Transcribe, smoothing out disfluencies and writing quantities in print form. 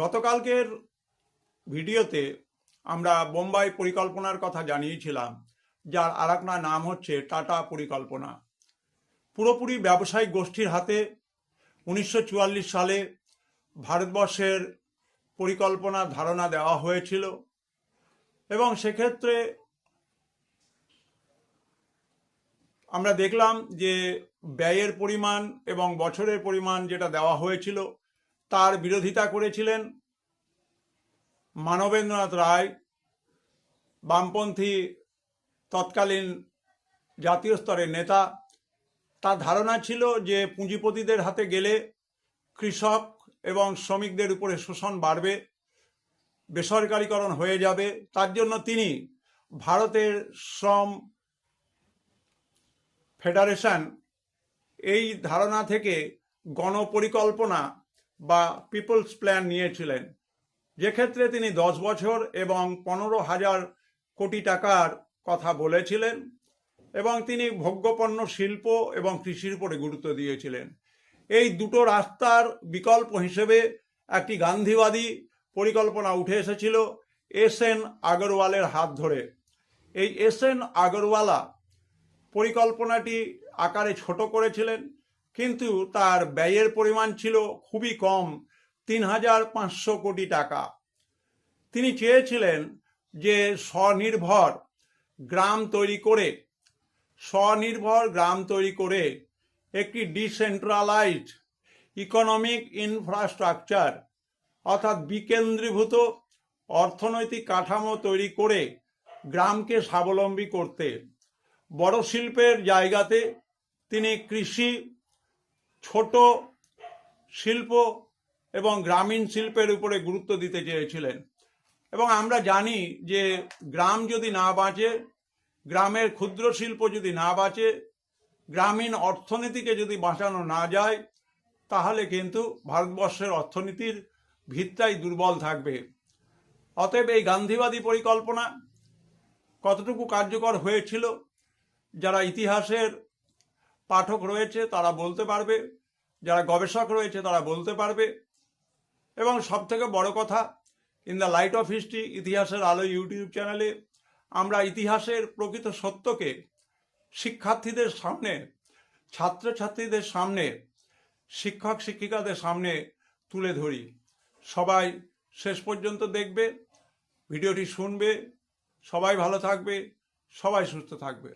গতকালকের ভিডিওতে আমরা বোম্বাই পরিকল্পনার কথা জানিয়েছিলাম, যার আরেকটা নাম হচ্ছে টাটা পরিকল্পনা। পুরোপুরি ব্যবসায়িক গোষ্ঠীর হাতে 1944 সালে ভারতবর্ষের পরিকল্পনার ধারণা দেওয়া হয়েছিল এবং সেক্ষেত্রে আমরা দেখলাম যে ব্যয়ের পরিমাণ এবং বছরের পরিমাণ যেটা দেওয়া হয়েছিল তার বিরোধিতা করেছিলেন মানবেন্দ্রনাথ রায়, বামপন্থী তৎকালীন জাতীয় স্তরের নেতা। তার ধারণা ছিল যে পুঁজিপতিদের হাতে গেলে কৃষক এবং শ্রমিকদের উপরে শোষণ বাড়বে, বেসরকারীকরণ হয়ে যাবে। তার জন্য তিনি ভারতের শ্রম ফেডারেশন এই ধারণা থেকে গণপরিকল্পনা বা পিপলস প্ল্যান নিয়েছিলেন, যেক্ষেত্রে তিনি 10 বছর এবং 15,000 কোটি টাকার কথা বলেছিলেন এবং তিনি ভোগ্যপণ্য শিল্প এবং কৃষির উপরে গুরুত্ব দিয়েছিলেন। এই দুটো রাস্তার বিকল্প হিসেবে একটি গান্ধীবাদী পরিকল্পনা উঠে এসেছিল এস.এন. আগরওয়ালের হাত ধরে। এই এস.এন. আগরওয়ালা পরিকল্পনাটি আকারে ছোট করেছিলেন, কিন্তু তার ব্যয়ের পরিমাণ ছিল খুবই কম, 3,500 কোটি টাকা। তিনি চেয়েছিলেন যে স্বনির্ভর গ্রাম তৈরি করে একটি ডিসেন্ট্রালাইজড ইকোনমিক ইনফ্রাস্ট্রাকচার অর্থাৎ বিকেন্দ্রীভূত অর্থনৈতিক কাঠামো তৈরি করে গ্রামকে স্বাবলম্বী করতে। বড় শিল্পের জায়গাতে তিনি কৃষি, ছোট শিল্প এবং গ্রামীণ শিল্পের উপরে গুরুত্ব দিতে চেয়েছিলেন। এবং আমরা জানি যে গ্রাম যদি না বাঁচে, গ্রামের ক্ষুদ্র শিল্প যদি না বাঁচে, গ্রামীণ অর্থনীতিকে যদি বাঁচানো না যায়, তাহলে কিন্তু ভারতবর্ষের অর্থনীতির ভিতটাই দুর্বল থাকবে। অতএব এই গান্ধীবাদী পরিকল্পনা কতটুকু কার্যকর হয়েছিল, যারা ইতিহাসের পাঠক রয়েছে তারা বলতে পারবে, যারা গবেষক রয়েছে তারা বলতে পারবে। এবং সবথেকে বড় কথা, in the light off history, ইতিহাসের আলো ইউটিউব চ্যানেলে আমরা ইতিহাসের প্রকৃত সত্যকে শিক্ষার্থীদের সামনে, ছাত্রছাত্রীদের সামনে, শিক্ষক শিক্ষিকাদের সামনে তুলে ধরি। সবাই শেষ পর্যন্ত দেখবে, ভিডিওটি শুনবে। সবাই ভালো থাকবে, সবাই সুস্থ থাকবে।